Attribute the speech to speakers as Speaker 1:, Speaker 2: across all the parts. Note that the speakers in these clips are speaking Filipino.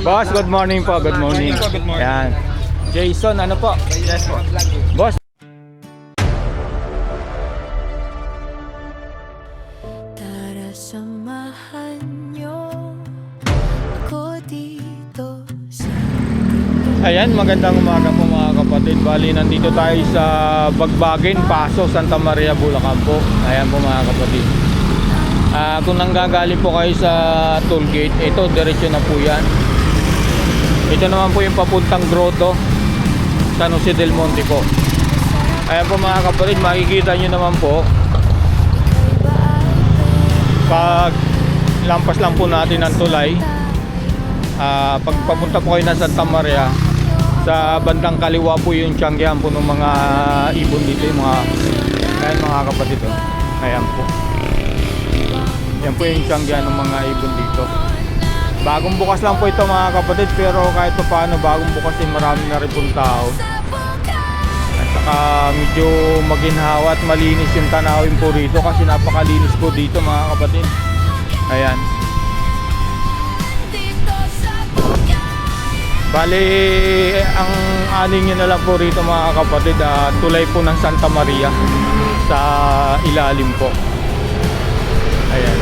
Speaker 1: Boss, good morning po. Good morning. Yan. Jason, ano po?
Speaker 2: Yes po.
Speaker 1: Boss.
Speaker 3: Tara samahan nyo ako dito sa...
Speaker 1: Ayan, magandang umaga po mga kapatid. Bali, nandito tayo sa Bagbagin, Paso, Santa Maria, Bulacan po. Ayan po mga kapatid. Kung nanggagaling po kayo sa toll gate, ito, diretso na po yan. Ito naman po yung papuntang Grotto, San Jose del Monte po. Ayan po mga kapatid, makikita nyo naman po pag lampas lang po natin ng tulay, pag papunta po kayo ng Santa Maria, sa bandang kaliwa po yung tiyanggihan po ng mga ibon dito, yung mga, ayan mga kapatid, ayan po. Yan po yung tiyanggihan ng mga ibon dito. Bagong bukas lang po ito mga kapatid, pero kahit pa paano bagong bukas ay marami na rin pong tao. At saka medyo maginhawa at malinis yung tanawin po rito, kasi napakalinis po dito mga kapatid. Ayan. Bali, ang anin nyo na lang po rito mga kapatid, tulay po ng Santa Maria sa ilalim po. Ayan.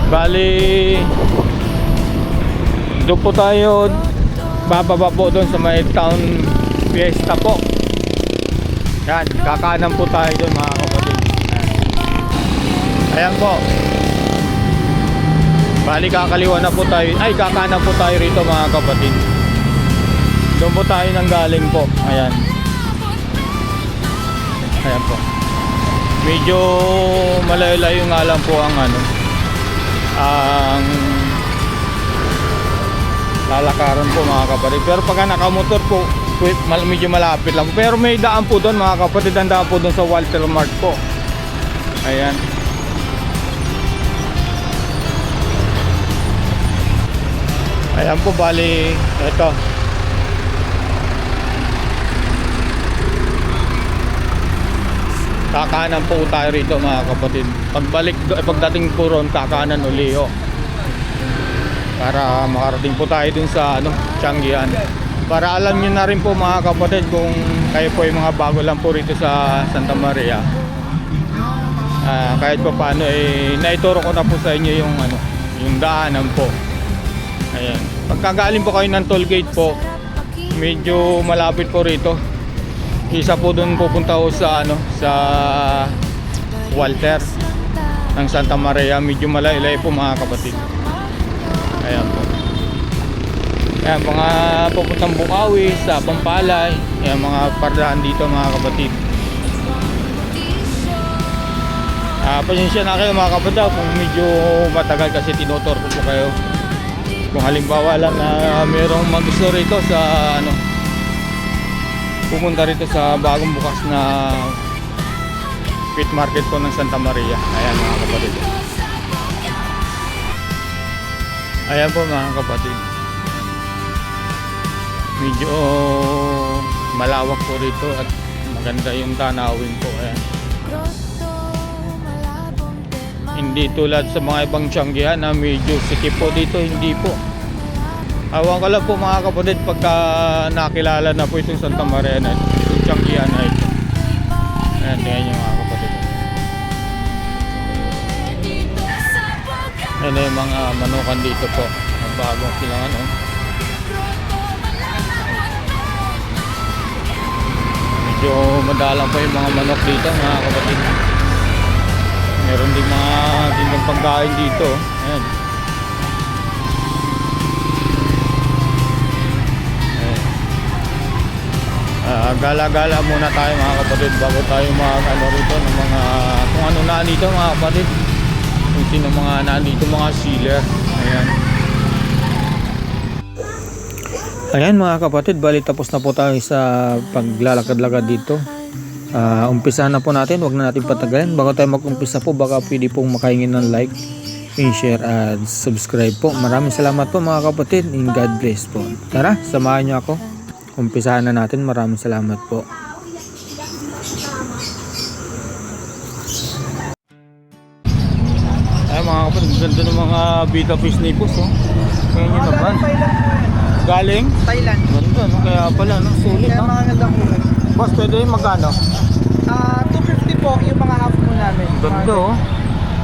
Speaker 1: Bali, doon po tayo bababa po doon sa may town fiesta po. Yan, kakanan po tayo doon mga kapatid. Ayan po. Bali, kakaliwa na po tayo. Ay, kakanan po tayo rito mga kapatid. Doon po tayo nang galing po. Ayan. Ayan po. Medyo malayo-layo nga lang po ang ang lalakaran po mga kapatid. Pero pagka nakamotor po, medyo malapit lang. Pero may daan po doon mga kapatid. Ang daan po doon sa Walter Mart po. Ayan. Ayan po, bali ito. Kakanan po tayo rito mga kapatid. Pagdating po ron, kakanan uli para makarating po tayo dun sa tiyanggihan. Para alam nyo na rin po mga kapatid, kung kayo po yung mga bago lang po rito sa Santa Maria, kahit pa paano naituro ko na po sa inyo yung daanan po. Ayan. Pagkagaling po kayo ng toll gate po, medyo malapit po rito. Isa po doon pupunta ko sa sa Walter ng Santa Maria. Medyo malayo po mga kapatid. Ayan po. Ayan, mga pupuntang Bukawi, sa Pampalay. Ayan, mga pardahan dito mga kapatid. Pasensya na kayo mga kapatid kung medyo matagal, kasi tinutor ko po kayo. Kung halimbawa lang na mayroong magusto rito sa pumunta rito sa bagong bukas na pit market po ng Santa Maria. Ayan mga kapatid. Ayan po mga kapatid. Medyo malawak po rito at maganda yung tanawin po. Ayan. Hindi tulad sa mga ibang tiyanggihan na medyo sikip po dito, hindi po. Awan ko lang po mga kapatid, pagka nakilala na po itong Santa Maria na itong tiyanggihan na ito. Ayan, tingnan nyo mga kapatid. Ayan yung mga manukan dito po. Bagong silang medyo madalang po yung mga manok dito mga kapatid. Meron din mga tindang pagkain dito. Ayan. Gala-gala muna tayo mga kapatid bago tayo rito ng mga kung ano na dito mga kapatid, kung sino mga nandito, mga sealer. Ayan mga kapatid, bali tapos na po tayo sa paglalakad-lakad dito. Umpisa na po natin, wag na natin patagalin. Bago tayo mag-umpisa po, baka pwede pong makahingin ng like, share at subscribe po. Maraming salamat po mga kapatid, and God bless po. Tara, samahan nyo ako. Umpisahan na natin. Maraming salamat po. Ay mga kapatid, ganda ng mga Vita Fish Nipos, oh. Ngayon yun naman. Galing?
Speaker 2: Thailand.
Speaker 1: Ganda, no? Kaya pala, no? Sulit,
Speaker 2: Kaya
Speaker 1: no?
Speaker 2: mga gandang kulay.
Speaker 1: Boss, pwede yung magkano?
Speaker 2: 250 po yung mga half moon namin.
Speaker 1: Ganda, oh.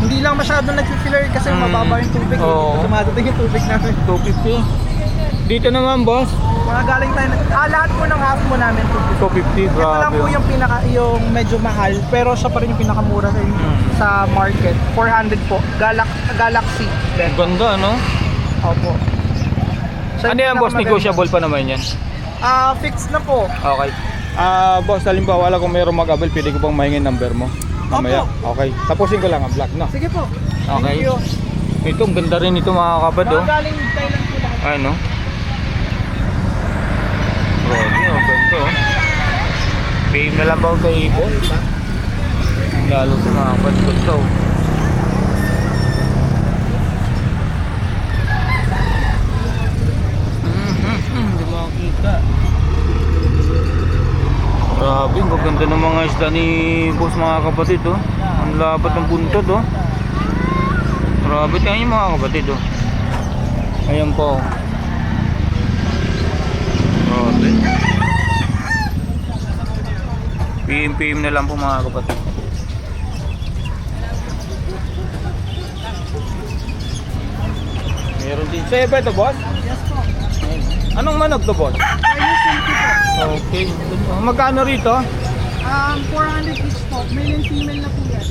Speaker 2: Hindi lang masyadong nag-filler kasi mababa yung tubig.
Speaker 1: Oo.
Speaker 2: Dumadating yung tubig namin.
Speaker 1: 250. Dito naman, boss.
Speaker 2: Mga galing tayo. Lahat po ng half moon namin 250.
Speaker 1: 250,
Speaker 2: Ito lang
Speaker 1: grabe.
Speaker 2: po yung medyo mahal pero siya pa rin yung pinakamura sa market. 400 po. Galaxy.
Speaker 1: Ganda, no?
Speaker 2: Opo. Siya
Speaker 1: Ano
Speaker 2: yung
Speaker 1: yan, boss?
Speaker 2: pinakamaganda.
Speaker 1: Negotiable pa naman yan.
Speaker 2: Fixed na po.
Speaker 1: Okay. Boss, halimbawa wala kung mayroong mag-abel, pwede ko bang mahingin number mo? Mamaya. Okay. Tapusin ko lang ang vlog, no?
Speaker 2: Sige po.
Speaker 1: Okay.
Speaker 2: Thank you.
Speaker 1: Ito, ang ganda rin ito mga kapad, oh.
Speaker 2: Mga galing Thailand po lahat.
Speaker 1: Ay, no? Grabe, oh, ganda, oh. Payim na lang ba kay Ibon? Lalo sa mga kapad, ganda, oh. Hindi makakita. Grabe, ang ganda ng mga isda ni boss mga kapatid, oh. Ang labat ng buntod, oh. Grabe, tingnan nyo mga kapatid, oh. Ayan po. Grabe. PM na lang po mga kapatid. Meron din. Sa'yo ba ito, boss?
Speaker 2: Yes po.
Speaker 1: Anong manok to, boss?
Speaker 2: Chinese silky po.
Speaker 1: Okay. Magkano rito?
Speaker 2: 400 each po. Male and female na po yan.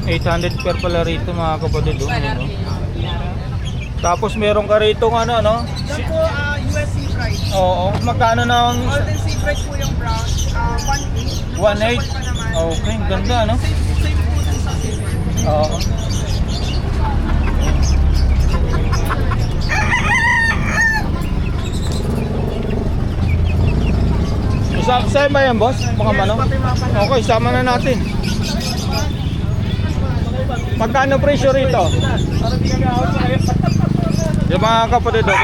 Speaker 1: 800 per pala rito mga kapatid, oh. Ayan, oh. Tapos meron ka rito ano, no?
Speaker 2: Yan po, USC price.
Speaker 1: Oo. Magkano na ang
Speaker 2: Golden sea price po yung brown. 1.8.
Speaker 1: 1.8? Okay, ganda, no?
Speaker 2: Same po dun sa silver.
Speaker 1: Oo. Sa'yo ba yan, boss? Mga manok?
Speaker 2: Pati mga panahon.
Speaker 1: Okay, sama na natin. Magkano presyo rito? Yung mga kapatid, kung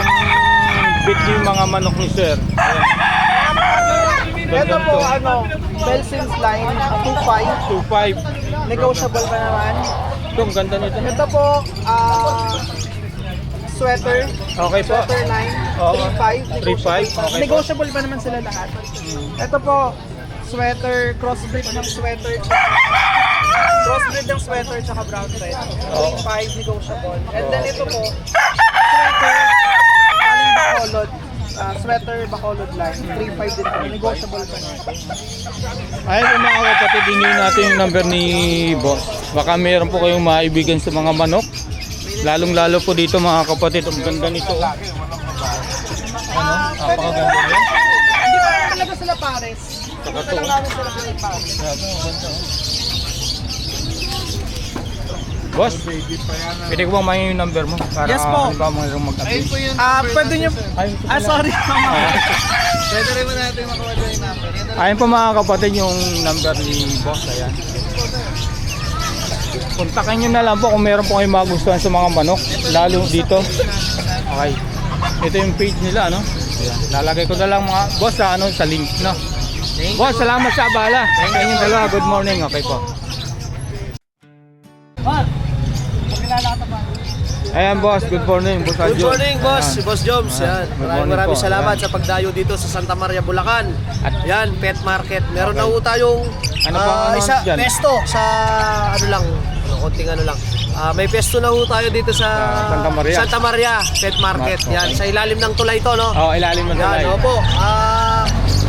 Speaker 1: bit yung mga manok ni sir. Ayan.
Speaker 2: Ito po, Belsins line, 2.5.
Speaker 1: 2.5.
Speaker 2: Negotiable pa naman.
Speaker 1: Ito, ang ganda nito.
Speaker 2: Ito po, sweater.
Speaker 1: Okay po.
Speaker 2: Sweater line,
Speaker 1: Oo.
Speaker 2: 3.5.
Speaker 1: 3.5, okay po.
Speaker 2: Negotiable pa naman sila lahat. Ito po, sweater, crossbreed ng sweater. Crossbreed ng sweater tsaka brown thread. 3.5 negotiable. And then ito po, sweater, galing Bacolod. Sweater, Bacolod line. 3.5 din po. Negotiable pa naman.
Speaker 1: Ayun po mga kapatid, din natin yung number ni boss. Baka meron po kayong maibigan sa mga manok. Lalong lalo po dito mga kapatid. Ang ganda nito. Oh. Ano? Napakaganda niya.
Speaker 2: Hindi pa talaga sila pares.
Speaker 1: Saka
Speaker 2: Ito
Speaker 1: to.
Speaker 2: lang namin sila pares.
Speaker 1: Grabe, ang ganda. Oh. Boss, pwede ko bang mahin yung number mo? Para
Speaker 2: Yes po.
Speaker 1: halimbawa mayroong mag-update.
Speaker 2: Pwede nyo, sorry.
Speaker 1: Pwede rin mo natin makawadyo yung number. Ayun po mga kapatid yung number ni boss. Ayan. Kontakin nyo na lang po kung meron po kayong magustuhan sa mga manok. Lalo dito. Okay. Ito yung page nila, ano? Ayan. Lalagay ko na lang mga boss sa, sa link, no? Boss, salamat sa abala. Sa inyong dalawa. Good morning. Okay po. Ayan boss, good morning. Boss
Speaker 4: Good
Speaker 1: Aljo.
Speaker 4: morning, boss. Si Boss Joms.
Speaker 1: Ah,
Speaker 4: Yan.
Speaker 1: good
Speaker 4: Maraming
Speaker 1: morning po.
Speaker 4: salamat
Speaker 1: Ayan.
Speaker 4: sa pagdayo dito sa Santa Maria, Bulacan.
Speaker 1: At-
Speaker 4: Yan, pet market. Meron
Speaker 1: Okay.
Speaker 4: na po tayong
Speaker 1: Ano po ang ano
Speaker 4: isa
Speaker 1: dyan?
Speaker 4: pesto sa konting ano lang. May pesto na po tayo dito sa
Speaker 1: Santa Maria.
Speaker 4: Pet Market.
Speaker 1: Okay.
Speaker 4: Yan, sa ilalim ng tulay to, no?
Speaker 1: Oh, ilalim mo na
Speaker 4: Yan, opo.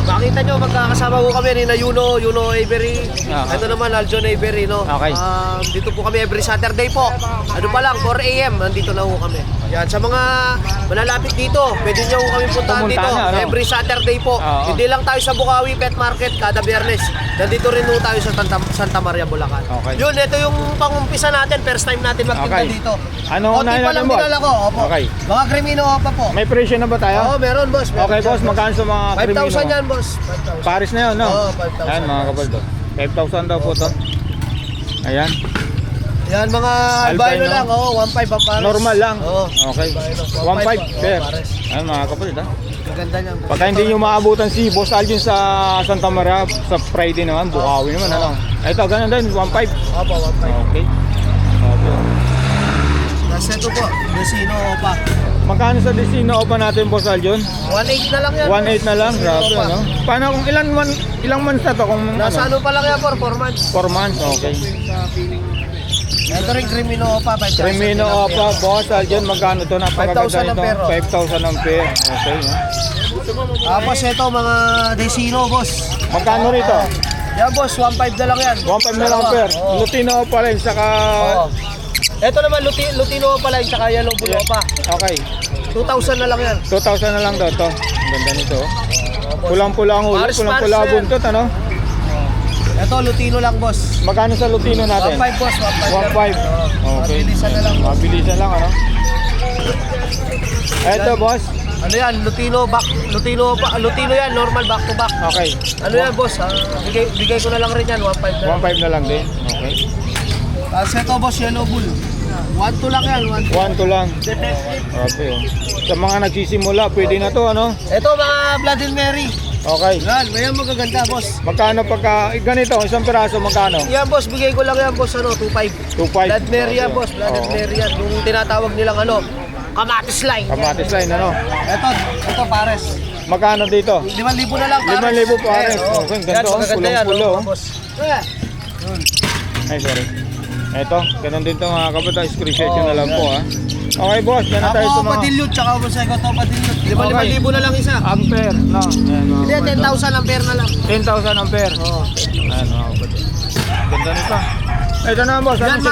Speaker 4: Makita nyo, magkakasama po kami ni na Yuno Avery.
Speaker 1: Aha.
Speaker 4: Ito naman, Aljon Avery, no?
Speaker 1: Okay.
Speaker 4: Dito po kami every Saturday po. Ano pa lang, 4 a.m. nandito na po kami. Yan, sa mga malalapit dito, pwede nyo kami puntahan
Speaker 1: Pumunta
Speaker 4: dito.
Speaker 1: na, ano?
Speaker 4: Every Saturday po.
Speaker 1: Oo.
Speaker 4: Hindi lang tayo sa Bukawi Pet Market kada Biyernes. Nandito rin po tayo sa Santa Maria, Bulacan.
Speaker 1: Okay.
Speaker 4: Yun, ito yung pangumpisa natin. First time natin magtinda
Speaker 1: Okay.
Speaker 4: dito.
Speaker 1: Ano
Speaker 4: Konti
Speaker 1: unahin
Speaker 4: pa
Speaker 1: natin,
Speaker 4: lang
Speaker 1: boss?
Speaker 4: dinala ko. Opo.
Speaker 1: Okay.
Speaker 4: Mga Crimino Opa po.
Speaker 1: May presyo na ba tayo?
Speaker 4: Oo, meron, boss. Meron
Speaker 1: Okay
Speaker 4: dyan,
Speaker 1: boss, magkano sa mga
Speaker 4: 5,000
Speaker 1: krimino?
Speaker 4: yan, boss. 5,000.
Speaker 1: Paris na yun, no?
Speaker 4: Oo, 5,000.
Speaker 1: Ayan mga kapaldo. 5,000 daw po to. Ayan.
Speaker 4: Yan, mga
Speaker 1: Albino.
Speaker 4: albino lang, 1.5 ang pares.
Speaker 1: Normal lang.
Speaker 4: Oo.
Speaker 1: Okay. 1.5 fair. Ayan mga kapaldo, ha?
Speaker 4: Ang ganda niyan.
Speaker 1: Pagka hindi nyo maabutan si Boss Alvin sa Santa Maria sa Friday naman, Bukawi naman, ano? Ito, ganun din, 1.5.
Speaker 4: Opo, 1.5.
Speaker 1: Okay. Okay.
Speaker 4: Tapos ito po, Desino Opa.
Speaker 1: Magkano sa Desino Opa natin, Boss Aljon?
Speaker 4: 1.8 na lang yan.
Speaker 1: 1.8 na lang, grabe
Speaker 4: Opa.
Speaker 1: ano? Paano kung ilang months na to? Kung
Speaker 4: Nasa ano pa lang yan, 4 months.
Speaker 1: 4 months, okay.
Speaker 4: Ito rin Crimino Opa, 5,000.
Speaker 1: Crimino Opa, Boss Aljon, magkano to?
Speaker 4: 5,000 ang pair, oh.
Speaker 1: 5,000 ang pair, okay. No?
Speaker 4: Tapos ito, mga Desino, boss.
Speaker 1: Magkano rito?
Speaker 4: Yan, boss, 1.5 na lang yan.
Speaker 1: 1.5 na lang pair.
Speaker 4: Oo.
Speaker 1: Lutino Opa rin, saka...
Speaker 4: Oo. Ito naman, Lutino Opa lang, tsaka Yellow Bull Opa.
Speaker 1: Okay,
Speaker 4: 2,000 na lang yan.
Speaker 1: 2,000 na lang daw to. Ang ganda nito. Oh. Pulang-pula ang ulo,
Speaker 4: Paris,
Speaker 1: pulang-pula ang
Speaker 4: Paris,
Speaker 1: buntot, ano?
Speaker 4: Ito, Lutino lang, boss.
Speaker 1: Magkano sa Lutino natin?
Speaker 4: 1.5, boss.
Speaker 1: 1.5.
Speaker 4: 1.5.
Speaker 1: Okay.
Speaker 4: Mabilisan na lang, boss.
Speaker 1: Mabilisan lang, ano? Eto, boss.
Speaker 4: Ano yan, Lutino yan, normal back to back.
Speaker 1: Okay.
Speaker 4: Ano yan, boss? Bigay ko na lang rin yan, 1.5 na lang.
Speaker 1: 1.5 na lang din. Okay.
Speaker 4: Tapos ito, boss, Yellow Bull. 1.2 lang yan, 1.2.
Speaker 1: 1 to lang. Okay, oh. Sa mga nagsisimula, pwede na to, ano?
Speaker 4: Ito, mga Blood and Mary.
Speaker 1: Okay.
Speaker 4: Yan, mayan magaganda, boss.
Speaker 1: Magkano pagka, ganito, isang piraso, magkano?
Speaker 4: Yan, boss, bigay ko lang yan, boss, 2.5.
Speaker 1: 2.5.
Speaker 4: Blood Mary yan,
Speaker 1: Okay.
Speaker 4: boss, Blood and
Speaker 1: Oo.
Speaker 4: Mary yan. Yung tinatawag nilang Kamatis line.
Speaker 1: Kamatis line, ano?
Speaker 4: Ito, pares.
Speaker 1: Magkano dito?
Speaker 4: 5,000 na lang, pares.
Speaker 1: 5,000 pares.
Speaker 4: Oo.
Speaker 1: Okay,
Speaker 4: Yan,
Speaker 1: ganito,
Speaker 4: magaganda yan,
Speaker 1: pulang-pulo, oh.
Speaker 4: boss.
Speaker 1: Ay, sorry. Eto, ganun din to mga kabata. Screenshot nyo na lang po, ha? Okay, boss, yan na tayo sa
Speaker 4: Ako,
Speaker 1: mga...
Speaker 4: Padilute, tsaka boss, ito, Padilute.
Speaker 1: Okay.
Speaker 4: 5,000 na lang isa.
Speaker 1: Ampere, no? Ayan, mga
Speaker 4: Hindi,
Speaker 1: kabata.
Speaker 4: 10,000 ampere na lang.
Speaker 1: 10,000 ampere.
Speaker 4: Oo.
Speaker 1: Ayan, mga kabata. Ganda nito. Ito na, boss.
Speaker 4: Yan,
Speaker 1: Ano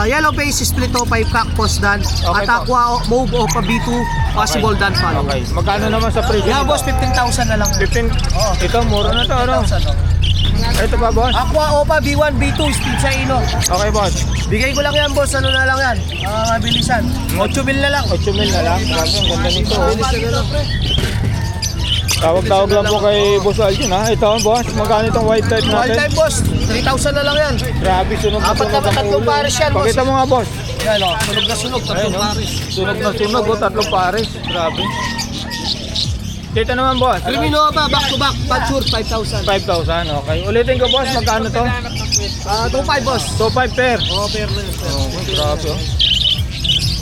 Speaker 4: yellow face split o 5 post dan.
Speaker 1: Okay
Speaker 4: At
Speaker 1: po.
Speaker 4: aqua move o pa B2 possible dan follow.
Speaker 1: Okay. Magkano naman sa presyo
Speaker 4: Yan,
Speaker 1: nito?
Speaker 4: boss, 15,000 na lang.
Speaker 1: 15.
Speaker 4: Oo.
Speaker 1: Ito, mura na to, ano?
Speaker 4: 15,000, oh.
Speaker 1: Ito pa, boss.
Speaker 4: Aqua Opa B1 B2 speed sa ino.
Speaker 1: Okay, boss.
Speaker 4: Bigay ko lang yan, boss. Ano na lang yan? Mabilisan. 8,000 na lang.
Speaker 1: 8,000 na lang. Grabe, ang ganda nito. Oh.
Speaker 4: Mabilisan na lang.
Speaker 1: Tawag-tawag lang po kay Boss Aljon, ha? Ito, boss. Magkano itong white type
Speaker 4: All
Speaker 1: natin?
Speaker 4: time, boss. 3,000 na lang yan.
Speaker 1: Grabe, sunog na
Speaker 4: Apat na
Speaker 1: sunog ang
Speaker 4: tatlong
Speaker 1: ulo.
Speaker 4: pares yan, boss.
Speaker 1: Pakita mo nga, boss.
Speaker 4: Yan, o. Sunog na sunog.
Speaker 1: Ayun,
Speaker 4: Tatlong
Speaker 1: no?
Speaker 4: pares.
Speaker 1: Sunog na sunog, oh. 3 pares. Grabe. Dito naman, boss.
Speaker 4: Crimino pa, back to back. Patsure, 5,000.
Speaker 1: 5,000, okay. Ulitin ko, boss. Magkano to?
Speaker 4: 2,500, boss.
Speaker 1: 2,500 pair.
Speaker 4: Oo, pair na yun.
Speaker 1: Oh, grabe, oh.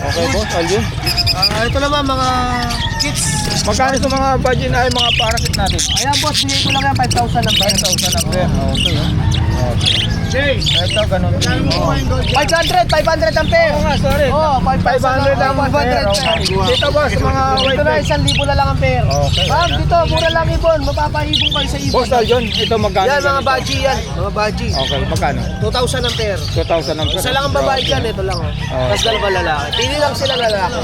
Speaker 1: Okay, boss. Aljon.
Speaker 4: Ito naman, mga kits.
Speaker 1: Magkano sa mga budget ay mga parasit natin?
Speaker 4: Ayan, boss. Bigay ko lang yan, 5,000 lang.
Speaker 1: 5,000 ang pair. Okay, oh. Okay. Ito, ganun din. Oh.
Speaker 4: 500 ang pair.
Speaker 1: Oo nga, sorry.
Speaker 4: Oo,
Speaker 1: 500 ang pair. Okay. Dito, boss, mga white
Speaker 4: Ito na,
Speaker 1: type.
Speaker 4: 1,000 na lang ang pair.
Speaker 1: Okay.
Speaker 4: Ma'am, dito, mura lang ibon. Mapapahibong kayo sa ibon.
Speaker 1: Boss Aljon, ito magkano?
Speaker 4: Yan, mga
Speaker 1: ganito?
Speaker 4: baji yan. Mga baji.
Speaker 1: Okay, magkano?
Speaker 4: 2,000 ang pair.
Speaker 1: 2,000 ang pair.
Speaker 4: Isa lang ang babae dyan, ito lang. Oh. Tapos dalawa lalaki. Pili lang sila lalaki.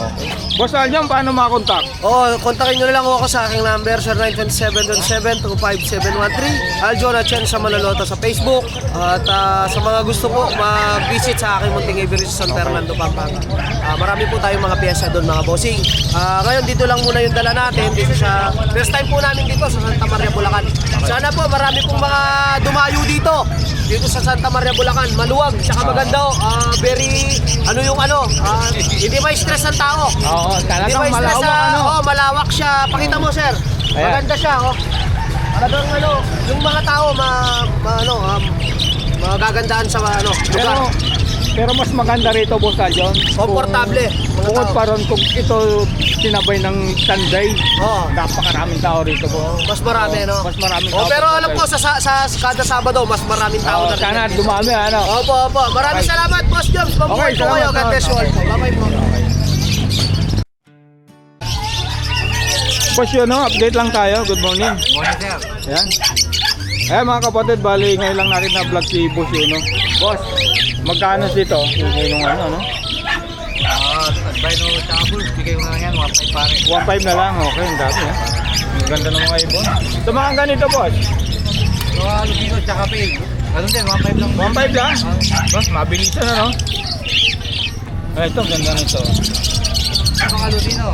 Speaker 1: Boss Aljon, paano makakontak?
Speaker 4: Oo, kontakin nyo na lang ako sa aking number, 0927-727-25713. Aljon at Chen sa Manalota sa Facebook. At sa mga gusto po, mag-visit sa aking munting Avery sa San Fernando, Pampanga. Marami po tayong mga piyesa doon, mga bossing. Ngayon, dito lang muna yung dala natin. Dito sa first time po namin dito sa Santa Maria, Bulacan. Sana po, marami pong mga dumayo dito. Dito sa Santa Maria, Bulacan. Maluwag, tsaka maganda. Very, hindi may stress ang tao.
Speaker 1: Oo,
Speaker 4: Hindi
Speaker 1: talagang
Speaker 4: may stress
Speaker 1: malawak, ano?
Speaker 4: malawak siya. Pakita mo, sir.
Speaker 1: Ayan.
Speaker 4: Maganda siya, oh. Talagang yung mga tao magagandaan sa lugar.
Speaker 1: Pero mas maganda rito, Boss Aljon.
Speaker 4: Komportable. Mga
Speaker 1: Bukod
Speaker 4: tao.
Speaker 1: pa ron kung ito sinabay ng Sunday,
Speaker 4: Oo.
Speaker 1: napakaraming tao rito, po.
Speaker 4: Mas marami, no?
Speaker 1: Mas maraming
Speaker 4: Oh,
Speaker 1: tao.
Speaker 4: pero alam ko, sa kada Sabado, mas maraming tao na rin.
Speaker 1: Sana dumami, ano?
Speaker 4: Opo. Maraming
Speaker 1: Okay.
Speaker 4: salamat, Boss Joms. Mabuhay
Speaker 1: Okay,
Speaker 4: po kayo.
Speaker 1: salamat,
Speaker 4: God bless you all. Bye-bye po.
Speaker 1: Boss, yun, no? Update lang tayo. Good morning.
Speaker 4: Morning, sir.
Speaker 1: Yan. Mga kapatid, bali ngayon lang natin na-vlog si Boss yun, no? Boss, magkano dito? Yung ano, no?
Speaker 2: Albino tsaka bulls, bigay ko na lang yan, 1.5 pare.
Speaker 1: 1.5 na lang, okay, ang dami, ha? Ang ganda ng mga ibon. Sa mga ganito, Boss,
Speaker 2: So, Lupino tsaka pig. Ganun din, 1.5 lang.
Speaker 1: 1.5 lang. Boss, mabilisan na, no? Ito, ang ganda nito.
Speaker 2: Mga Lupino,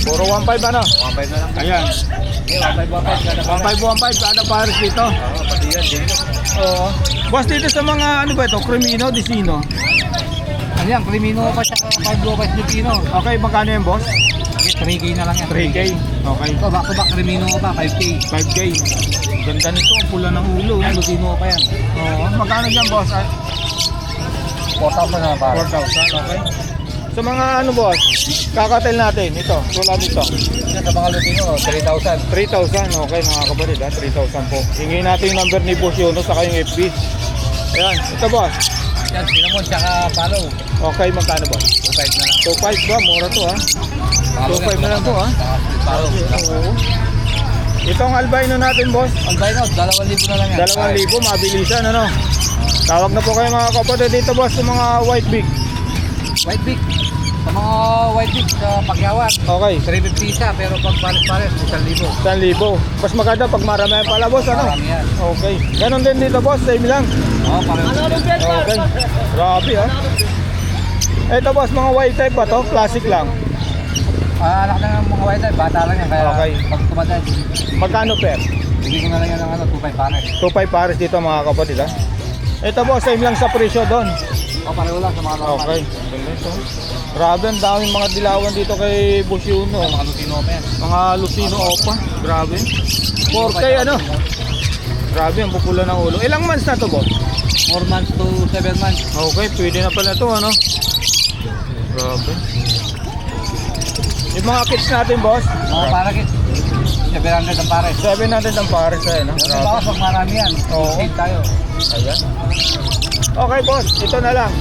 Speaker 1: Puro 1.5 ano?
Speaker 2: 1.5 na lang.
Speaker 1: Ayan.
Speaker 2: 1.5 kada
Speaker 1: 1.5 kada pares dito.
Speaker 2: Oo, pati yan, din.
Speaker 1: Oo. Boss, dito sa mga ano ba ito? Crimino, Desino.
Speaker 2: Ano yan, Crimino pa tsaka 5 Lupino.
Speaker 1: Okay, magkano yan, boss?
Speaker 2: 3K na lang yan.
Speaker 1: 3K. Okay.
Speaker 2: Ito, back to back, Crimino pa, 5K.
Speaker 1: 5K. Ganda nito, ang pula ng ulo.
Speaker 2: Lupino pa yan.
Speaker 1: Oo. Magkano dyan, boss?
Speaker 2: 4,000 na pare.
Speaker 1: 4,000, okay. Sa mga ano boss, kakatel natin, ito, tulad nito.
Speaker 5: Yan sa mga Lutino, 3,000.
Speaker 1: 3,000, okay mga kapatid ha, 3,000 po. Hingin natin yung number ni Boss Yono saka yung FB. Ayan, ito boss.
Speaker 5: Yan, cinnamon, tsaka palo.
Speaker 1: Okay, magkano boss?
Speaker 5: 2,500 na lang.
Speaker 1: 2,500 ba? Mura to ha. 2,500 na lang to ha.
Speaker 5: Palo.
Speaker 1: Oo. Itong albino natin boss,
Speaker 5: Albino, 2,000 na lang yan.
Speaker 1: 2,000, mabilisan ano. Tawag na po kayo mga kapatid dito boss sa mga white big.
Speaker 5: White Big. Sa mga White Big sa Pagyawan.
Speaker 1: Okay,
Speaker 5: 350 isa, pero pag palit-palit, 1,000.
Speaker 1: 1,000. Mas maganda pag marami pala boss ano.
Speaker 5: Marami yan.
Speaker 1: Okay. Ganon din dito boss, same lang.
Speaker 5: Oo, pareho.
Speaker 1: Okay. Grabe ha. Ito boss, mga white type ba to? Classic lang.
Speaker 5: Anak na ng mga White Type, bata lang yan. Kaya
Speaker 1: Okay.
Speaker 5: pag tumatay,
Speaker 1: Magkano per?
Speaker 5: bigyan ko na lang yan ng 2,500 pares.
Speaker 1: 2,500 pares dito mga kapatid ha. Ito boss, same lang sa presyo doon.
Speaker 5: O, pareho lang sa mga normal.
Speaker 1: Okay. Ganda ito. Grabe, ang daming mga dilawan dito kay Boss Yuno.
Speaker 5: Mga Lutino pa yan.
Speaker 1: Mga Lutino Opa. Grabe. 4K ano? Grabe, ang pupula ng ulo. Ilang months na to boss?
Speaker 5: 4 months to 7 months.
Speaker 1: Okay, pwede na pala to ano? Grabe. Yung mga kits natin boss,
Speaker 5: Mga parakit. 700 ang pares.
Speaker 1: 700 ang pares eh, no?
Speaker 5: Pero
Speaker 1: Grabe.
Speaker 5: baka pag marami yan,
Speaker 1: Oo.
Speaker 5: save tayo.
Speaker 1: Ayan. Okay boss, ito na lang.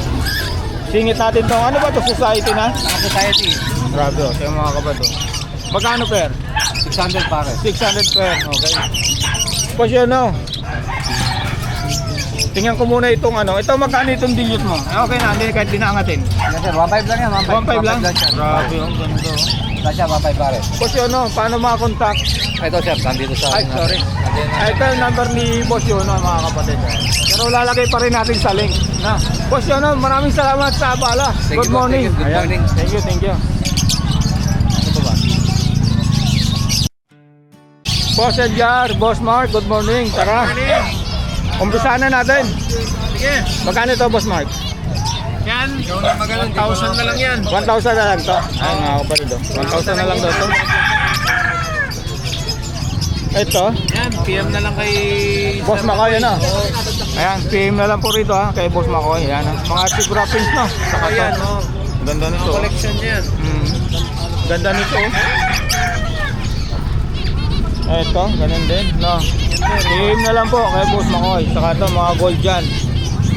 Speaker 1: Singit natin tong ano ba to, society na?
Speaker 5: Mga society,
Speaker 1: Grabe oh, ito yung mga kapatid. Magkano per?
Speaker 5: 600 pares.
Speaker 1: 600 per, okay. Boss yun no? Tingnan ko muna itong ano. Ito magkano itong dilute mo? Okay na, hindi kahit dinaangatin.
Speaker 5: Yes sir, 1.5 lang yan.
Speaker 1: 1.5 lang?
Speaker 5: siya.
Speaker 1: Grabe yung ganito.
Speaker 5: Wala siya, 1.5 pares.
Speaker 1: Boss yun no, paano makakontakt?
Speaker 5: Ito sir, nandito sa...
Speaker 1: Ay, sorry. Ito yung number ni Boss yun no, mga kapatid. Pero lalagay pa rin natin sa link. Na. Boss yun no, maraming salamat sa abala.
Speaker 5: Thank
Speaker 1: Good
Speaker 5: you, boss.
Speaker 1: morning.
Speaker 5: Thank you. Good
Speaker 1: Ayan.
Speaker 5: morning.
Speaker 1: Thank you, thank you. Ito ba? Boss Edgar, Boss Mark, good morning. Tara. Umpisahan na natin.
Speaker 2: Sige.
Speaker 1: Magkano ito, Boss Mark?
Speaker 2: Yan. Ikaw na magalang 1,000 na lang yan.
Speaker 1: 1,000 na lang to. Ay, nga ako pa rin do. 1,000 na lang daw to. Ito,
Speaker 2: Yan, PM na lang kay...
Speaker 1: Boss Makoy, ano? Ayan, PM na lang po rito ha, kay Boss Makoy. Ayan, ha. Mga chip wrappings, no? Saka
Speaker 2: Ayan,
Speaker 1: to.
Speaker 2: oh.
Speaker 1: Ganda nito.
Speaker 2: Collection yan.
Speaker 1: Ganda nito. Ito, ganun din, no? PM na lang po kay Boss Makoy. Saka to, mga gold dyan.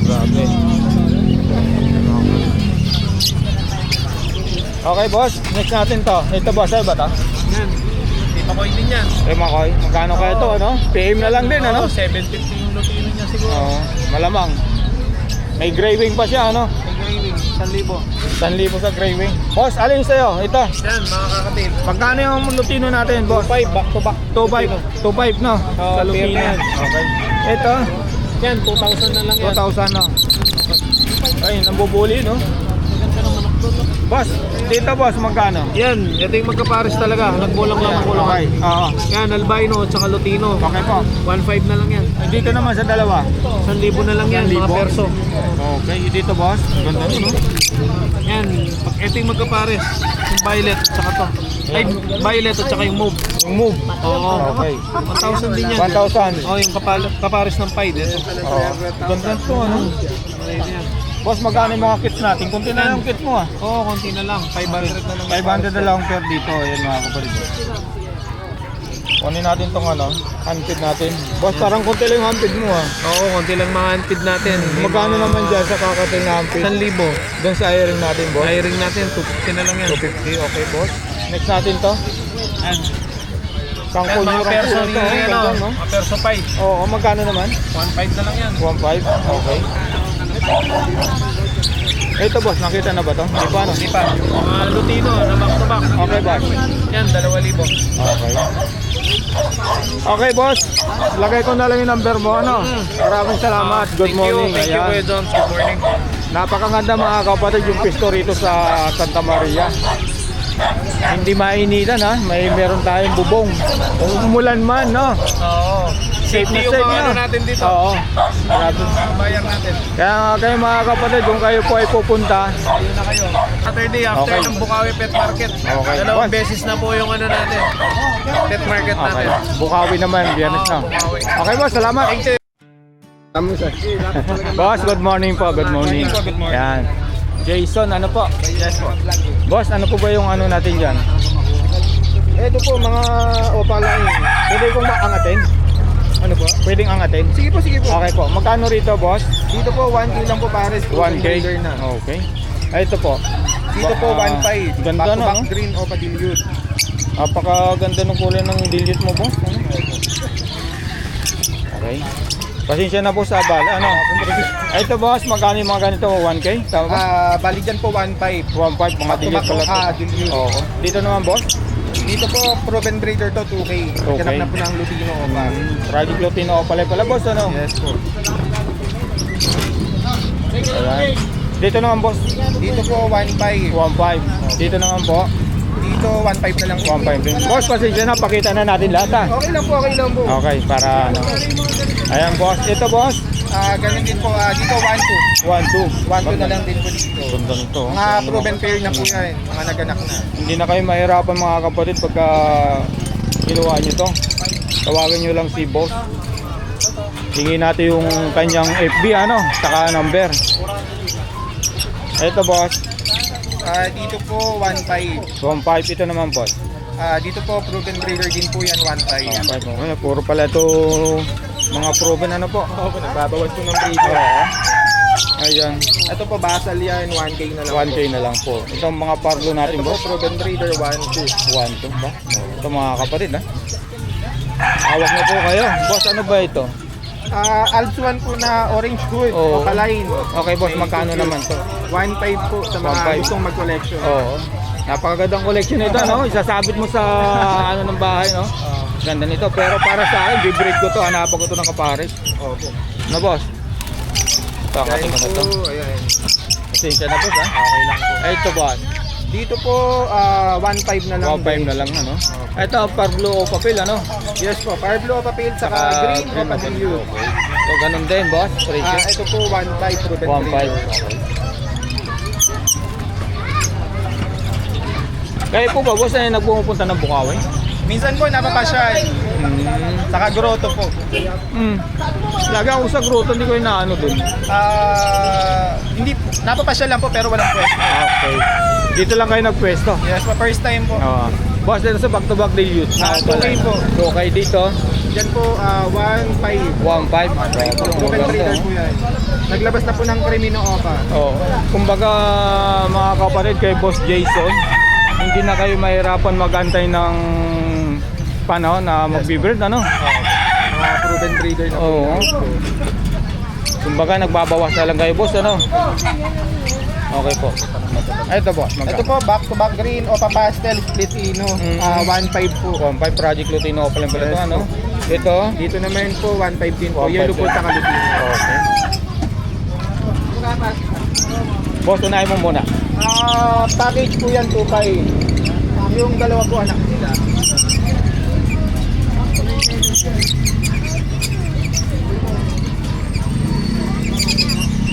Speaker 1: Grabe. Okay, boss. Next natin to. Ito, boss. Ay ba to?
Speaker 2: Yan. Tita Koy din yan.
Speaker 1: Kay Makoy. Magkano kaya to, ano? PM na lang din, ano?
Speaker 2: 750 yung Lutino niya siguro.
Speaker 1: Oo, malamang. May gray wing pa siya, ano?
Speaker 2: May graving, 1,000.
Speaker 1: 1,000 sa gray wing. Boss, alin sa'yo? Ito.
Speaker 2: Yan, mga kakatid.
Speaker 1: Magkano yung Lutino natin, boss?
Speaker 2: 5 back to back.
Speaker 1: 2,500, no?
Speaker 2: Oo,
Speaker 1: Sa Lutino.
Speaker 2: PM yan.
Speaker 1: Okay. Ito,
Speaker 2: Yan, 2,000 na lang yan.
Speaker 1: 2,000, no? Ay, nambubuli, no? Boss, dito, boss, magkano?
Speaker 2: Yan, ito yung magkapares talaga. Nagbulang lang ang
Speaker 1: Okay.
Speaker 2: kulungan.
Speaker 1: Oo.
Speaker 2: Yan, albino at saka Lutino.
Speaker 1: Okay po.
Speaker 2: 1,500 na lang yan.
Speaker 1: Dito naman sa dalawa.
Speaker 2: 1,000 na lang yan, mga
Speaker 1: 1,000.
Speaker 2: perso.
Speaker 1: Okay, dito, boss. Ganda, no?
Speaker 2: Yan, ito yung magkapares. Yung violet at saka to. Ay, violet at saka yung mauve.
Speaker 1: Yung move.
Speaker 2: Oo.
Speaker 1: Okay.
Speaker 2: 1,000 din yan.
Speaker 1: 1,000.
Speaker 2: Oo, yung kapares ng pied. Ito.
Speaker 1: Oo. Ganda to, ano?
Speaker 2: Ayun yan.
Speaker 1: Boss, magkano yung mga kits natin? Kunti na lang kit mo, ah.
Speaker 2: Oo, konti na lang. 500 na lang.
Speaker 1: 500 na lang per dito. Ayan, mga kapatid. Kunin natin tong ano, handpid natin. Boss, parang kunti lang yung handpid mo, ah.
Speaker 2: Oo, konti lang mga handpid natin.
Speaker 1: Magkano naman dyan sa kakatil na handpid?
Speaker 2: 1,000.
Speaker 1: Doon sa airing natin, boss?
Speaker 2: Hiring natin, 250 na lang yan.
Speaker 1: 250, okay, boss. Next natin to.
Speaker 2: Yan.
Speaker 1: Kangkong
Speaker 2: Yan, mga perso
Speaker 1: to,
Speaker 2: ni
Speaker 1: ganda,
Speaker 2: ano,
Speaker 1: no?
Speaker 2: mga perso pied.
Speaker 1: Oo, magkano naman?
Speaker 2: 1,500 na lang yan.
Speaker 1: 1.5, okay. Ito, boss, nakita na ba to? Di pa, no?
Speaker 2: Hindi pa. Mga Lutino na back to back.
Speaker 1: Okay, boss.
Speaker 2: Yan, 2,000.
Speaker 1: Okay. Okay, boss. Lagay ko na lang yung number mo, ano? Maraming salamat. Good morning.
Speaker 2: Thank you, Kuya
Speaker 1: Ayan.
Speaker 2: Jones. Good morning.
Speaker 1: Napakaganda mga kapatid yung pisto rito sa Santa Maria. Hindi mainitan ha, meron tayong bubong. Kung umulan man, no?
Speaker 2: Oo. Safety yung mga ano natin dito.
Speaker 1: Oo. Grabe.
Speaker 2: Bayar natin.
Speaker 1: Kaya nga kayo mga kapatid, kung kayo po ay pupunta,
Speaker 2: Ayun na kayo. Saturday after
Speaker 1: Okay.
Speaker 2: ng Bukawi Pet Market.
Speaker 1: Okay.
Speaker 2: Dalawang
Speaker 1: Boss.
Speaker 2: beses na po yung ano natin. Pet Market
Speaker 1: okay.
Speaker 2: natin.
Speaker 1: Bukawi naman, Biyernes na.
Speaker 2: Bukawi.
Speaker 1: Okay boss, salamat.
Speaker 2: Thank you.
Speaker 1: Boss, good morning po. Good morning.
Speaker 2: Good morning.
Speaker 1: Yan. Jason, ano po?
Speaker 2: Yes po.
Speaker 1: Boss, ano po ba yung ano natin dyan?
Speaker 2: Ito po, mga opaline.
Speaker 1: Pwede kong maangatin?
Speaker 2: Ano po?
Speaker 1: Pwedeng angatin?
Speaker 2: Sige po, sige po.
Speaker 1: Okay po. Magkano rito, boss?
Speaker 2: Dito po, 1K lang po pares.
Speaker 1: 1K?
Speaker 2: Breeder na.
Speaker 1: Okay. Ay, ito po.
Speaker 2: Dito po, 1.5.
Speaker 1: Ganda na, no?
Speaker 2: Back green o dilute.
Speaker 1: Napakaganda ng kulay ng dilute mo, boss. Ano? Okay. Pasensya na po sa abala. Ano? Ay, ito, boss. Magkano yung mga ganito? 1K? Tama ba?
Speaker 2: Bali dyan po, 1.5.
Speaker 1: 1.5. Mga dilute pala to.
Speaker 2: Dilute.
Speaker 1: Oo. Dito naman, boss?
Speaker 2: Dito po, proven breeder to, 2K. Ganap na po ng Lutino Opa.
Speaker 1: Project Lutino pala boss, ano?
Speaker 2: Yes po.
Speaker 1: Ayan. Dito naman, boss?
Speaker 2: Dito po, 1.5.
Speaker 1: 1.5. Dito naman po?
Speaker 2: Dito, 1.5 na lang.
Speaker 1: 1.5 din. Boss, pasensya na. Pakita na natin lahat, ha?
Speaker 2: Okay lang po, okay lang po.
Speaker 1: Okay, para ano. Ayan, boss. Ito, boss?
Speaker 2: Ganun din po, dito 1.2.
Speaker 1: 1.2.
Speaker 2: 1.2 na lang din po dito.
Speaker 1: Ganda nito.
Speaker 2: Mga proven pair na po yan, mga naganak na.
Speaker 1: Hindi na kayo mahirapan, mga kapatid, pagka kinuha nyo to. Tawagin nyo lang si boss. Hingin natin yung kanyang FB, ano, saka number. Ito, boss.
Speaker 2: Dito po, 1.5.
Speaker 1: 1.5. Ito naman, boss.
Speaker 2: Dito po, proven breeder din po yan, 1.5.
Speaker 1: Okay, puro pala ito mga proven ano po.
Speaker 2: Nagbabawas po ng breeder.
Speaker 1: Ayan,
Speaker 2: Ito po, basal yan, 1K na lang
Speaker 1: 1K na lang po. Itong mga parlo natin,
Speaker 2: Ito po,
Speaker 1: boss.
Speaker 2: proven breeder, 1.2.
Speaker 1: 1, 2 ba? Ito mga kapatid, ha? Awag na po kayo. Boss, ano ba ito?
Speaker 2: Alps 1 po na orange hood,
Speaker 1: Oo.
Speaker 2: opaline.
Speaker 1: Okay, boss, magkano naman to?
Speaker 2: 1.5 po sa mga
Speaker 1: 1.5.
Speaker 2: gustong mag-collection.
Speaker 1: Oo. Napakagandang collection nito, no? Isasabit mo sa ano ng bahay, no? Ganda nito. Pero para sa akin, bibreed ko to. Hanapan ko to ng kapares.
Speaker 2: Opo.
Speaker 1: No, boss? Ito,
Speaker 2: Dahil
Speaker 1: kasi ko na to.
Speaker 2: po, ayan.
Speaker 1: Pasensya na, boss, ha?
Speaker 2: Okay lang po.
Speaker 1: Ay, ito, boss.
Speaker 2: Dito po, 1.5 na lang.
Speaker 1: 1.5 na lang, ano? Ito, par blue o papel, ano?
Speaker 2: Yes po, fire blue o papel, saka green o dilute.
Speaker 1: Okay. So, ganun din, boss. Presyo.
Speaker 2: Ito po, 1.5 proven
Speaker 1: 1.5.
Speaker 2: breeder.
Speaker 1: Okay. Kayo po ba, boss, ay nagpupunta ng Bukawi?
Speaker 2: Minsan po, napapasyal. Saka grotto po.
Speaker 1: Lagi ako sa grotto, hindi ko yung naano dun.
Speaker 2: Hindi, napapasyal lang po pero walang pwesto.
Speaker 1: Okay. Dito lang kayo nagpwesto.
Speaker 2: Yes po, first time po.
Speaker 1: Boss, dito sa back-to-back dilute.
Speaker 2: 2K po.
Speaker 1: Okay, dito,
Speaker 2: Diyan po, 1.5.
Speaker 1: 1.5.
Speaker 2: Proven breeder po yan. Naglabas na po ng Crimino Opa.
Speaker 1: Oh, kumbaga mga kapatid kay Boss Jason, hindi na kayo mahirapan magantay ng panahon na mag-breed, ano?
Speaker 2: Mga proven breeder na po.
Speaker 1: Oo. Kumbaga nagbabawas na lang kayo, boss, ano? Okay po. Ito po,
Speaker 2: Ito po, back-to-back green Opa Pastel Split Ino. 1.5 po.
Speaker 1: 1.5 Project Lutino pala pala ito,
Speaker 2: Yes,
Speaker 1: ano? Ito,
Speaker 2: Dito naman po, 1.5 din po.
Speaker 1: 1.5
Speaker 2: Yellow po
Speaker 1: din.
Speaker 2: sa Kalupino.
Speaker 1: okay. Boss, unahin mo muna.
Speaker 2: Package po yan, 2K. Yung dalawa po anak nila.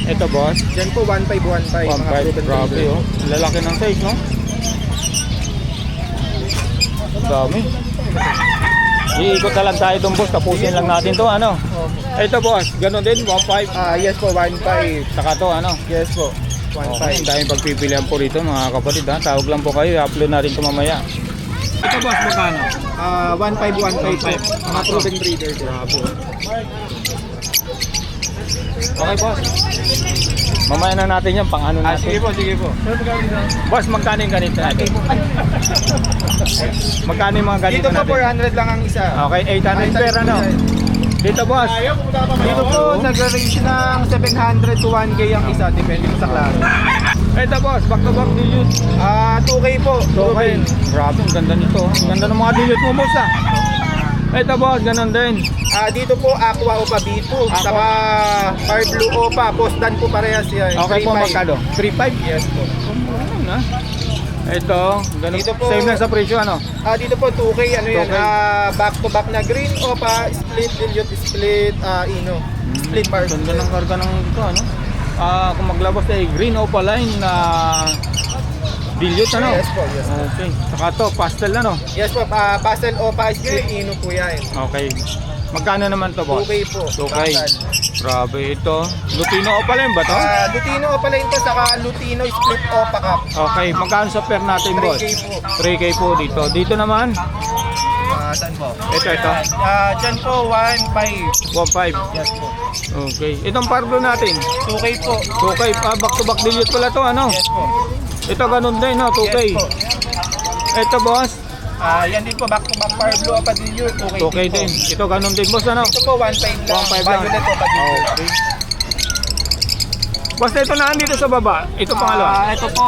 Speaker 1: Ito, boss.
Speaker 2: Yan po, 1.5, 1.5.
Speaker 1: 1.5, grabe, oh. Lalaki ng size, no? Ang dami. Iikot na lang tayo doon, boss. Tapusin lang natin to, ano? Ito, boss. Ganon din, 1.5.
Speaker 2: Yes po, 1.5.
Speaker 1: Saka to, ano?
Speaker 2: Yes po, 1.5.
Speaker 1: Okay, ang daming pagpipilian po rito, mga kapatid, ha? Tawag lang po kayo, i-upload natin ito mamaya. Ito, boss, magkano?
Speaker 2: 1.5, 1.5. Mga proven breeder.
Speaker 1: Bravo. Okay, boss. Mamaya na natin yan, pang ano natin.
Speaker 2: Sige po, sige po.
Speaker 1: Boss, magkano yung ganito natin? Magkano yung mga ganito
Speaker 2: Dito po,
Speaker 1: natin?
Speaker 2: 400 lang ang isa.
Speaker 1: Okay, 800 per ano? Dito, boss.
Speaker 2: Dito po, nag-range ng 700 to 1K ang isa, depende po sa klase.
Speaker 1: Ito, boss, back to back dilute.
Speaker 2: 2K po,
Speaker 1: Okay. Grabe, ang ganda nito. Ang ganda ng mga dilute mo, boss, ah. Ito, boss, ganun din.
Speaker 2: Dito po, Aqua Opa B2, saka Fire Blue Opa, Postdan po parehas yan.
Speaker 1: Okay po,
Speaker 2: 3.5.
Speaker 1: magkano? 3.5?
Speaker 2: Yes po.
Speaker 1: Ano na? Ito, ganun.
Speaker 2: Dito po.
Speaker 1: Same lang sa presyo, ano?
Speaker 2: Dito po, 2K, ano yan,
Speaker 1: 2K.
Speaker 2: back to back na green Opa, split dilute, split Ino, split bar.
Speaker 1: Ganda ng karga ng ito, ano? Kung maglabas ay green o line na dilute, ano?
Speaker 2: Yes po, yes.
Speaker 1: Okay. Saka to, pastel, ano?
Speaker 2: Yes po, Pastel Opa, split Ino po yan.
Speaker 1: Okay. Magkano naman to, boss?
Speaker 2: 2K po.
Speaker 1: 2K.
Speaker 2: Pastel.
Speaker 1: Grabe ito. Lutino Opaline ba to?
Speaker 2: Lutino Opaline to, saka Lutino Split Opa Cup.
Speaker 1: Okay, magkano sa pair natin, boss?
Speaker 2: 3K po.
Speaker 1: 3K po dito. Dito naman,
Speaker 2: Saan po?
Speaker 1: ito.
Speaker 2: Dyan po, 1.5.
Speaker 1: 1.5.
Speaker 2: Yes po.
Speaker 1: Okay. Itong Pardo natin.
Speaker 2: 2K po.
Speaker 1: 2K. Back to back dilute pala to, ano?
Speaker 2: Yes po.
Speaker 1: Ito ganun din, no? 2K.
Speaker 2: Yes po.
Speaker 1: Ito, boss.
Speaker 2: Yan din po, back-to-back Power Blue Opa Dilute,
Speaker 1: 2K din. Ito ganun din, boss, ano?
Speaker 2: Ito po, 1.5 lang.
Speaker 1: 1.5 lang.
Speaker 2: Violet Opa Dilute.
Speaker 1: Okay. Basta ito na dito sa baba. Ito pangalawa.
Speaker 2: Ito po,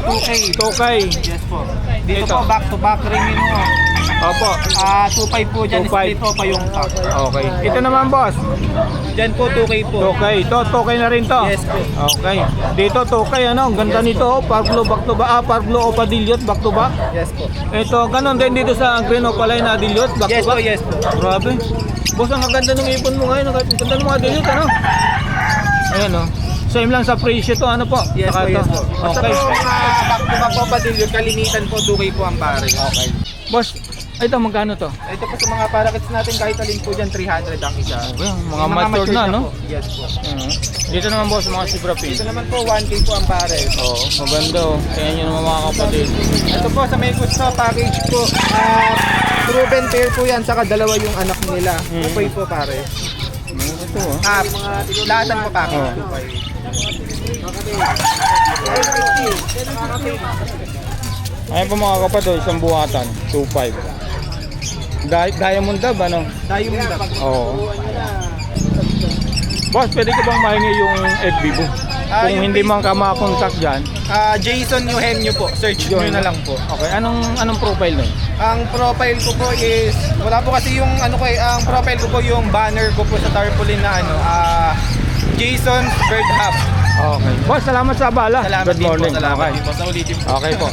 Speaker 2: 2K.
Speaker 1: 2K.
Speaker 2: Yes po. Dito
Speaker 1: Ito.
Speaker 2: po, back-to-back Rimino.
Speaker 1: Opo.
Speaker 2: 2.5 po dyan,
Speaker 1: 2.5.
Speaker 2: split Opa yung pack.
Speaker 1: Okay. Ito naman, boss.
Speaker 2: Dyan po, 2K po.
Speaker 1: 2K. Ito, 2K na rin to.
Speaker 2: Yes po.
Speaker 1: Okay. Dito, 2K, ano? Ang ganda nito, oh. Parklo back to back. Parklo Opa Dilute, back to back.
Speaker 2: Yes po.
Speaker 1: Ito, ganun din dito sa Green Opaline na Dilute, back
Speaker 2: Yes
Speaker 1: to
Speaker 2: po,
Speaker 1: back.
Speaker 2: yes po.
Speaker 1: Grabe. Boss, ang ganda ng ipon mo ngayon. Ang ganda ng mga Dilute, ano? Ayan, oh. Same lang sa presyo to, ano po?
Speaker 2: Yes
Speaker 1: Saka
Speaker 2: po,
Speaker 1: ito.
Speaker 2: yes po. Basta
Speaker 1: Okay.
Speaker 2: po, back-to-back Opa Dilute, kalimitan po, 2K po ang pare.
Speaker 1: Okay. Boss, ito magkano to?
Speaker 2: Ito po sa mga parakits natin, kahit alin po dyan, 300 ang isa.
Speaker 1: Okay, mga
Speaker 2: Yung
Speaker 1: matured na, no?
Speaker 2: po. Yes po.
Speaker 1: Dito naman, boss, mga Zebra Pin.
Speaker 2: Ito naman po, 1K po ang pare.
Speaker 1: Oo, maganda, oh. Tingnan nyo naman mga kapatid.
Speaker 2: Ito po sa may gusto package po. Proven pair po yan, saka dalawa yung anak nila. Okay po pare.
Speaker 1: Ito, oh.
Speaker 2: Lahatan po package
Speaker 1: Oh.
Speaker 2: po.
Speaker 1: Ayan po mga kapatid, isang buhatan, 2.5. Diamond dab, ano?
Speaker 2: Tayo muna.
Speaker 1: Oo. Boss, pwede ko bang mahingi yung FB mo? Kung
Speaker 2: Yung
Speaker 1: hindi man ka
Speaker 2: Facebook ko,
Speaker 1: makakontak dyan.
Speaker 2: Jason Eugenio po. Search nyo na lang po.
Speaker 1: Okay, anong profile nun?
Speaker 2: Ang profile ko po is, wala po kasi yung ano ko ang profile ko po yung banner ko po sa tarpaulin na Jason Bird Hub.
Speaker 1: Okay. Boss, salamat sa abala.
Speaker 2: Salamat
Speaker 1: Good
Speaker 2: din po,
Speaker 1: morning.
Speaker 2: salamat
Speaker 1: Okay.
Speaker 2: din po. Sa ulitin po.
Speaker 1: Okay po.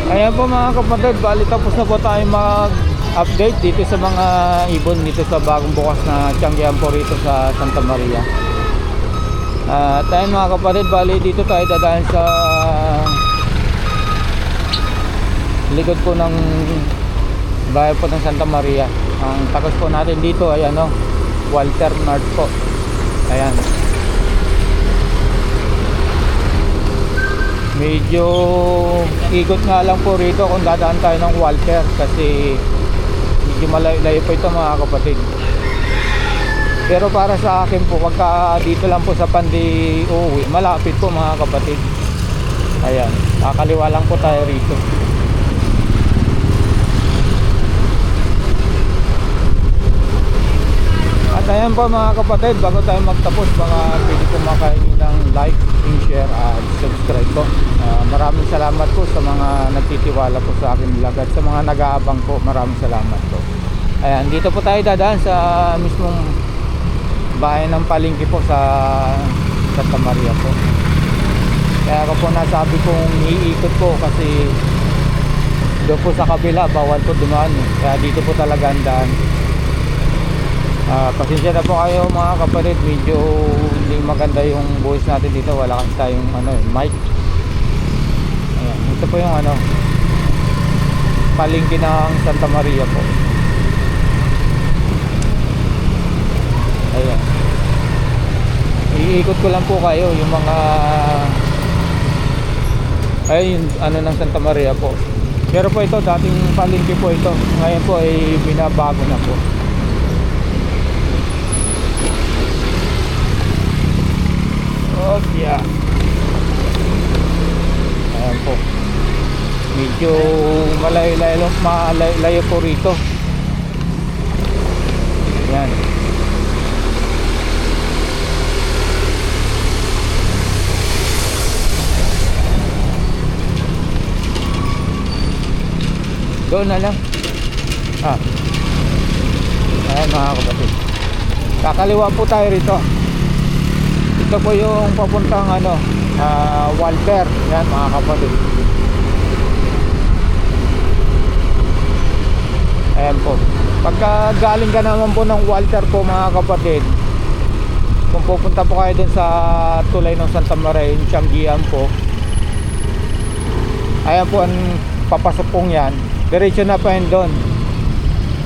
Speaker 1: Ayan po mga kapatid, bali tapos na po tayo mag-update dito sa mga ibon dito sa bagong bukas na Tianggian po rito sa Santa Maria. Tayo mga kapatid, bali dito tayo dadaan sa likod po ng bahay po ng Santa Maria. Ang takos po natin dito ay Walter North po. Ayan. Medyo ikot nga lang po rito kung dadaan tayo ng Walter kasi medyo malayo po ito mga kapatid. Pero para sa akin po, pagka dito lang po sa Pandi uuwi, malapit po mga kapatid. Ayan, kakaliwa lang po tayo rito. At ayan po mga kapatid, bago tayo magtapos, mga pwede po makahingi ng like, share at subscribe po. Maraming salamat po sa mga nagtitiwala po sa akin vlog at sa mga nag-aabang po, maraming salamat po. Ayan, dito po tayo dadaan sa mismong bahay ng palengke po sa Santa Maria po. Kaya ako po nasabi kong iikot po kasi doon po sa kabila bawal po dumaan. Kaya dito po talaga ang daan. Pasensya na po kayo mga kapatid, medyo hindi maganda yung voice natin dito, wala kasi tayong mic. Ayan, ito po yung palengke ng Santa Maria po. Ayan, iikot ko lang po kayo yung mga ayun, ng Santa Maria po. Pero po ito, dating palengke po ito, ngayon po ay binabago na po. Oh, yeah. Ayan po. Medyo malayo po rito. Ayan. Doon na lang. Ayan mga kapatid. Kakaliwa po tayo rito. Ito po yung papuntang Walter. Yan mga kapatid. Ayan po. Pagka galing ka naman po ng Walter po mga kapatid, kung pupunta po kayo dun sa tulay ng Santa Maria, yung Tianggian po, ayan po ang papasok pong yan. Diretso na pa yun doon.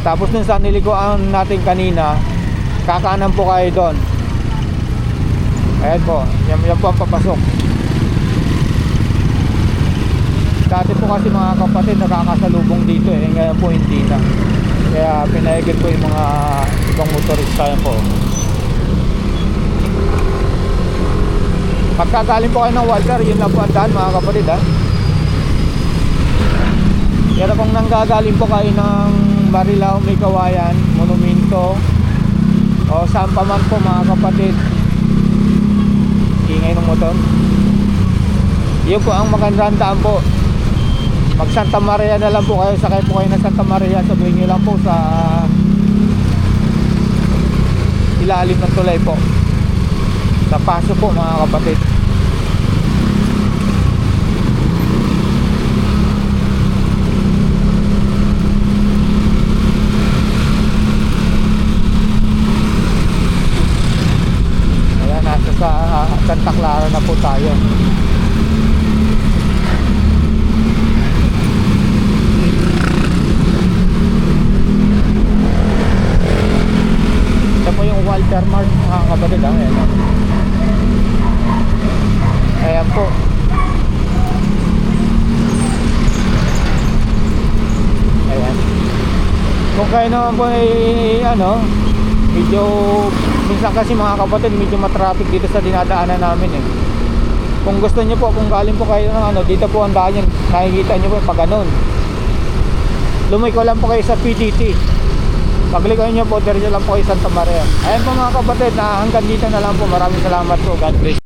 Speaker 1: Tapos dun sa niliguan natin kanina, kakanan po kayo doon. Ayan po, yan po ang papasok. Dati po kasi mga kapatid nakakasalubong dito eh, ngayon po hindi na. Kaya pinaigil po yung mga ibang motorista yan po. Pagkagaling po kayo ng Walter, yun lang po ang daan mga kapatid ha. Pero kung nanggagaling po kayo ng Marilao, May Kawayan, Monumento, o saan pa man po mga kapatid, ingay ng motor, yun po ang magandang daan po. Mag Santa Maria na lang po kayo, sakay po kayo ng Santa Maria, sabihin nyo lang po sa ilalim ng tulay po, sa paso po mga kapatid. Ayan, nasa sa Santa Clara na po tayo. Ito po yung Walter Mart mga kapatid. Ayan, ayan po. Ayan. Kung kayo naman po ay medyo minsan kasi mga kapatid medyo matraffic dito sa dinadaanan namin eh. Kung gusto niyo po, kung galing po kayo ng dito po ang daan yan, nakikita niyo po pag ganun. Lumiko lang po kayo sa PTT. Paglikaw niyo po, diretso lang po kayo Santa Maria. Ayan po mga kapatid, hanggang dito na lang po. Maraming salamat po. God bless.